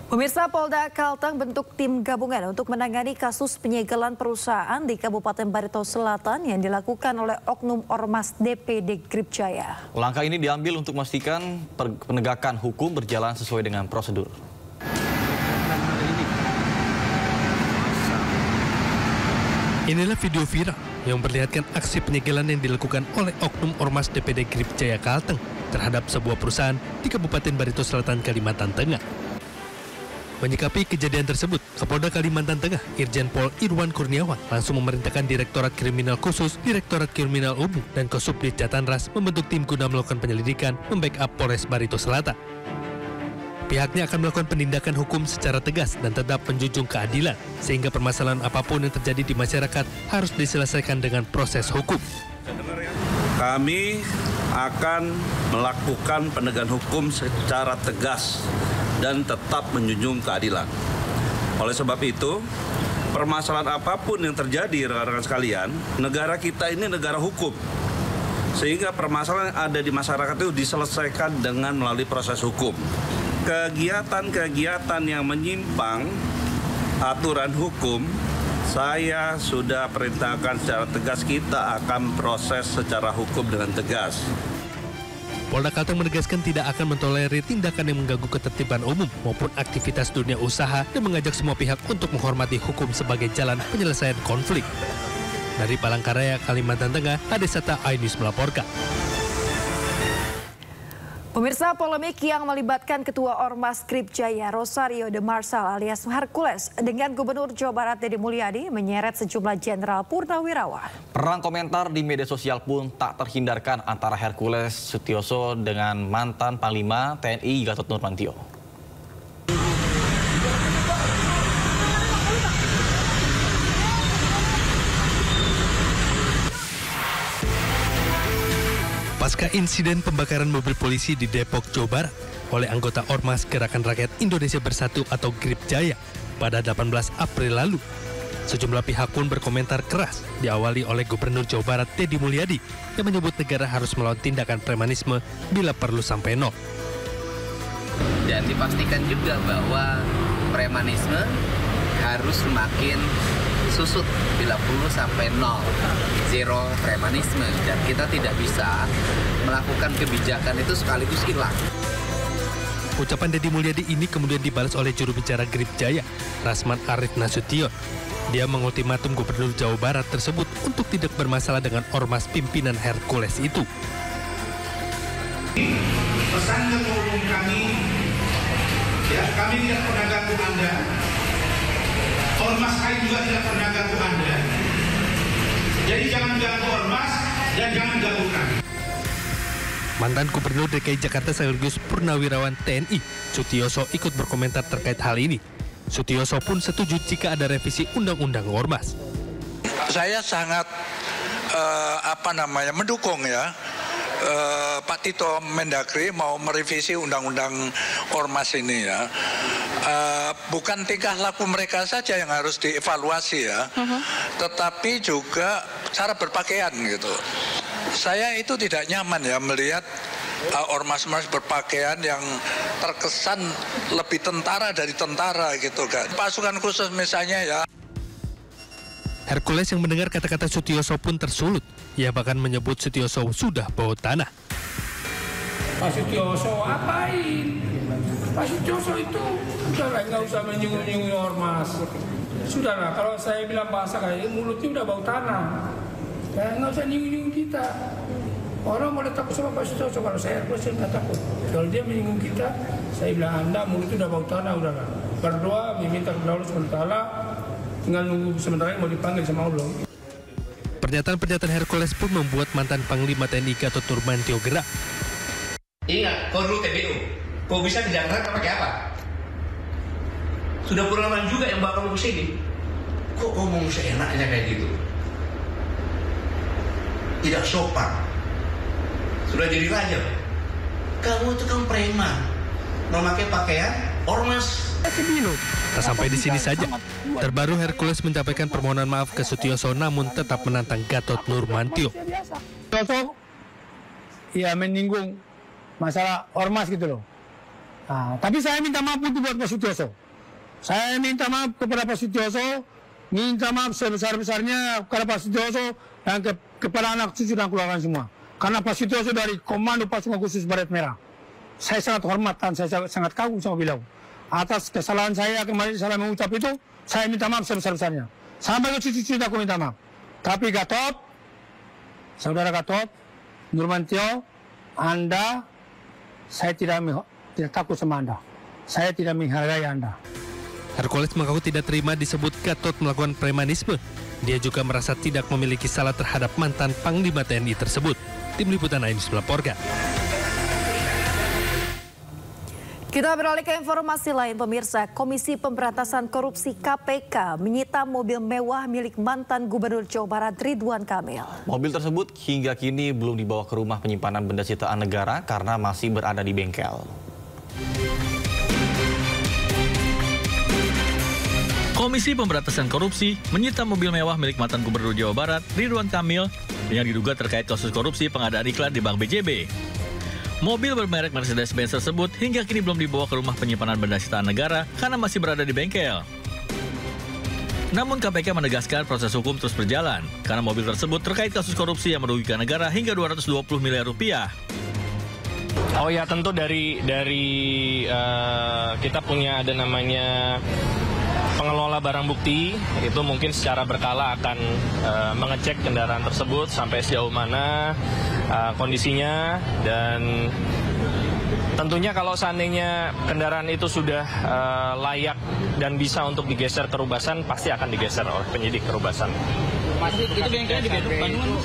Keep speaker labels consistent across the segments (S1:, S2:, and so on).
S1: Pemirsa, Polda Kalteng bentuk tim gabungan untuk menangani kasus penyegelan perusahaan di Kabupaten Barito Selatan yang dilakukan oleh oknum Ormas DPD Gripjaya.
S2: Langkah ini diambil untuk memastikan penegakan hukum berjalan sesuai dengan prosedur.
S3: Inilah video viral yang memperlihatkan aksi penyegelan yang dilakukan oleh oknum Ormas DPD Gripjaya Kalteng terhadap sebuah perusahaan di Kabupaten Barito Selatan, Kalimantan Tengah. Menyikapi kejadian tersebut, Kapolda Kalimantan Tengah, Irjen Pol Irwan Kurniawan, langsung memerintahkan Direktorat Kriminal Khusus, Direktorat Kriminal Umum, dan Kosubdit Jatanras membentuk tim guna melakukan penyelidikan membackup Polres Barito Selatan. Pihaknya akan melakukan penindakan hukum secara tegas dan tetap menjunjung keadilan, sehingga permasalahan apapun yang terjadi di masyarakat harus diselesaikan dengan proses hukum.
S4: Kami akan melakukan penegakan hukum secara tegas dan tetap menjunjung keadilan. Oleh sebab itu, permasalahan apapun yang terjadi, rekan-rekan sekalian, negara kita ini negara hukum. Sehingga permasalahan yang ada di masyarakat itu diselesaikan dengan melalui proses hukum. Kegiatan-kegiatan yang menyimpang aturan hukum, saya sudah perintahkan secara tegas, kita akan proses secara hukum dengan tegas.
S3: Polda Kalteng menegaskan tidak akan mentolerir tindakan yang mengganggu ketertiban umum maupun aktivitas dunia usaha dan mengajak semua pihak untuk menghormati hukum sebagai jalan penyelesaian konflik. Dari Palangkaraya, Kalimantan Tengah, Adesata iNews melaporkan.
S1: Pemirsa, polemik yang melibatkan Ketua Ormas Gripjaya Rosario de Marsal alias Hercules dengan Gubernur Jawa Barat Deddy Mulyadi menyeret sejumlah jenderal purnawirawan.
S2: Perang komentar di media sosial pun tak terhindarkan antara Hercules Sutioso dengan mantan Panglima TNI Gatot Nurmantio.
S3: Pasca insiden pembakaran mobil polisi di Depok, Jawa Barat oleh anggota Ormas Gerakan Rakyat Indonesia Bersatu atau Gripjaya pada 18 April lalu, sejumlah pihak pun berkomentar keras diawali oleh Gubernur Jawa Barat Deddy Mulyadi yang menyebut negara harus melawan tindakan premanisme bila perlu sampai nol.
S5: Dan dipastikan juga bahwa premanisme harus semakin susut bila perlu sampai nol, zero premanisme, dan kita tidak bisa melakukan kebijakan itu sekaligus hilang.
S3: Ucapan Deddy Mulyadi ini kemudian dibalas oleh juru bicara Gripjaya, Rasman Arif Nasution. Dia mengultimatum Gubernur Jawa Barat tersebut untuk tidak bermasalah dengan ormas pimpinan Hercules itu.
S6: Pesan ketua umum kami, kami tidak pernah ganggu Anda. Ormas kami juga tidak pernah ganggu Anda. Jadi jangan ganggu ormas dan jangan ganggu kami.
S3: Mantan Gubernur DKI Jakarta sekaligus Purnawirawan TNI, Sutioso ikut berkomentar terkait hal ini. Sutioso pun setuju jika ada revisi Undang-Undang Ormas.
S7: Saya sangat mendukung ya. Pak Tito Mendagri mau merevisi Undang-Undang Ormas ini ya. Bukan tingkah laku mereka saja yang harus dievaluasi ya, tetapi juga cara berpakaian gitu. Saya itu tidak nyaman ya melihat ormas-ormas berpakaian yang terkesan lebih tentara dari tentara gitu kan. Pasukan khusus misalnya ya.
S3: Hercules yang mendengar kata-kata Sutioso pun tersulut. Ia bahkan menyebut Sutioso sudah bawa tanah.
S6: Pak Sutioso apain? Pak Sutioso itu udahlah, nggak usah menyinggung-nyinggung ormas. Sudahlah, kalau saya bilang bahasa kayak mulutnya udah bau tanah. Nggak usah nyinggung-nyinggung kita. Orang boleh takut sama Pak Sutioso, kalau saya Hercules nggak takut. Kalau dia menyinggung kita, saya bilang Anda mulutnya udah bau tanah, udahlah. Berdoa, meminta kepada Allah SWT, tinggal nunggu sementara mau dipanggil sama Allah.
S3: Pernyataan-pernyataan Hercules pun membuat mantan Panglima TNI Gatot Nurmantio gerak.
S8: Ingat, kau dulu TPU. Kau bisa di Jakarta pakai apa? Sudah pengalaman juga yang bakal ke sini. Kok ngomong seenaknya kayak gitu? Tidak sopan. Sudah jadi raja. Kamu itu kan preman. Memakai pakaian ormas.
S3: Tak sampai di sini saja. Terbaru Hercules menyampaikan permohonan maaf ke Sutioso namun tetap menantang Gatot Nurmantio.
S9: Sutioso ya menyinggung masalah ormas gitu loh.
S6: Nah, tapi saya minta maaf untuk buat Pak Sutioso. Saya minta maaf kepada Pak Sutioso, minta maaf sebesar-besarnya kepada Pak Sutioso dan kepada anak cucu dan keluarga semua. Karena Pak Sutioso dari Komando Pasukan Khusus Baret Merah. Saya sangat hormat dan saya sangat kagum sama beliau. Atas kesalahan saya kemarin salah mengucap itu, saya minta maaf sebesar-besarnya. Sampai ke cucu-cucu aku minta maaf. Tapi Gatot, Saudara Gatot, Nurmantio, Anda, saya tidak takut sama Anda. Saya tidak menghargai Anda.
S3: Hercules mengaku tidak terima disebut Gatot melakukan premanisme. Dia juga merasa tidak memiliki salah terhadap mantan Panglima TNI tersebut. Tim Liputan AINUS melaporkan.
S1: Kita beralih ke informasi lain, pemirsa. Komisi Pemberantasan Korupsi KPK menyita mobil mewah milik mantan Gubernur Jawa Barat Ridwan Kamil.
S2: Mobil tersebut hingga kini belum dibawa ke rumah penyimpanan benda sitaan negara karena masih berada di bengkel.
S9: Komisi Pemberantasan Korupsi menyita mobil mewah milik mantan Gubernur Jawa Barat Ridwan Kamil yang diduga terkait kasus korupsi pengadaan iklan di Bank BJB. Mobil bermerek Mercedes-Benz tersebut hingga kini belum dibawa ke rumah penyimpanan benda sitaan negara karena masih berada di bengkel. Namun KPK menegaskan proses hukum terus berjalan karena mobil tersebut terkait kasus korupsi yang merugikan negara hingga 220 miliar rupiah.
S10: Oh ya, tentu dari kita punya ada namanya pengelola barang bukti, itu mungkin secara berkala akan mengecek kendaraan tersebut sampai sejauh mana kondisinya, dan tentunya kalau seandainya kendaraan itu sudah layak dan bisa untuk digeser ke Rubasan, pasti akan digeser oleh penyidik ke Rubasan.
S11: Pasti itu bengkelnya di Bandung,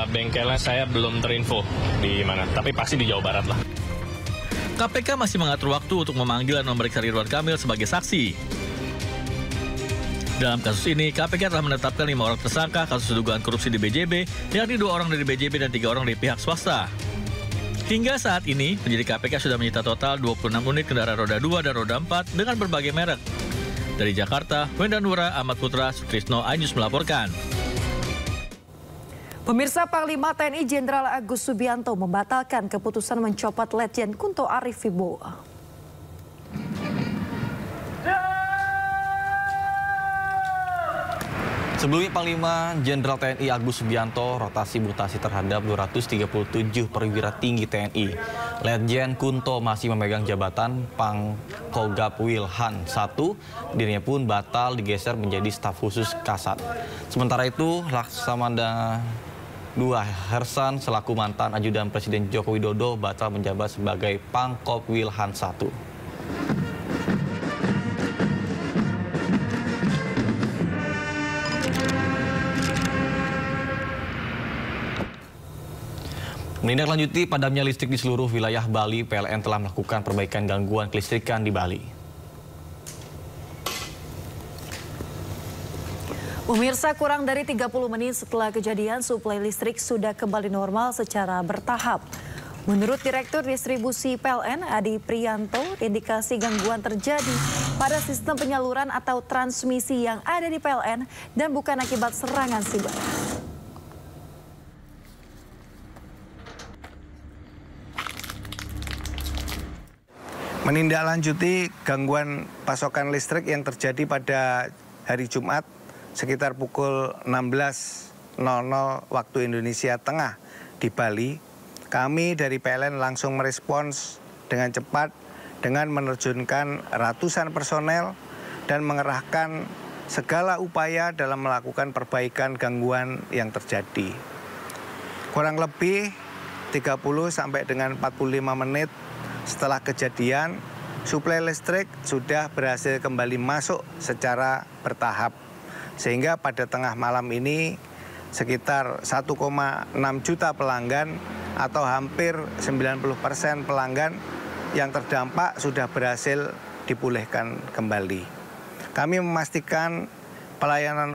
S10: bengkelnya saya belum terinfo di mana, tapi pasti di Jawa Barat lah.
S9: KPK masih mengatur waktu untuk memanggil dan memeriksa Ridwan Kamil sebagai saksi. Dalam kasus ini, KPK telah menetapkan 5 orang tersangka kasus dugaan korupsi di BJB, yakni 2 orang dari BJB dan 3 orang dari pihak swasta. Hingga saat ini, penyidik KPK sudah menyita total 26 unit kendaraan roda 2 dan roda 4 dengan berbagai merek. Dari Jakarta, Wenda Nura, Ahmad Putra, Sutrisno, AINUS melaporkan.
S1: Pemirsa, Panglima TNI Jenderal Agus Subianto membatalkan keputusan mencopot Letjen Kunto Arif Wibowo.
S2: Sebelumnya Panglima Jenderal TNI Agus Subianto rotasi mutasi terhadap 237 perwira tinggi TNI. Letjen Kunto masih memegang jabatan Pangkogap Wilhan 1, dirinya pun batal digeser menjadi staf khusus Kasat. Sementara itu Laksamana II Hersan selaku mantan ajudan Presiden Joko Widodo batal menjabat sebagai Pangkop Wilhan 1. Menindaklanjuti padamnya listrik di seluruh wilayah Bali, PLN telah melakukan perbaikan gangguan kelistrikan di Bali.
S1: Pemirsa, kurang dari 30 menit setelah kejadian, suplai listrik sudah kembali normal secara bertahap. Menurut Direktur Distribusi PLN, Adi Priyanto, indikasi gangguan terjadi pada sistem penyaluran atau transmisi yang ada di PLN dan bukan akibat serangan siber.
S12: Menindaklanjuti gangguan pasokan listrik yang terjadi pada hari Jumat sekitar pukul 16.00 waktu Indonesia Tengah di Bali, kami dari PLN langsung merespons dengan cepat dengan menerjunkan ratusan personel dan mengerahkan segala upaya dalam melakukan perbaikan gangguan yang terjadi. Kurang lebih 30 sampai dengan 45 menit setelah kejadian, suplai listrik sudah berhasil kembali masuk secara bertahap. Sehingga pada tengah malam ini sekitar 1,6 juta pelanggan atau hampir 90% pelanggan yang terdampak sudah berhasil dipulihkan kembali. Kami memastikan pelayanan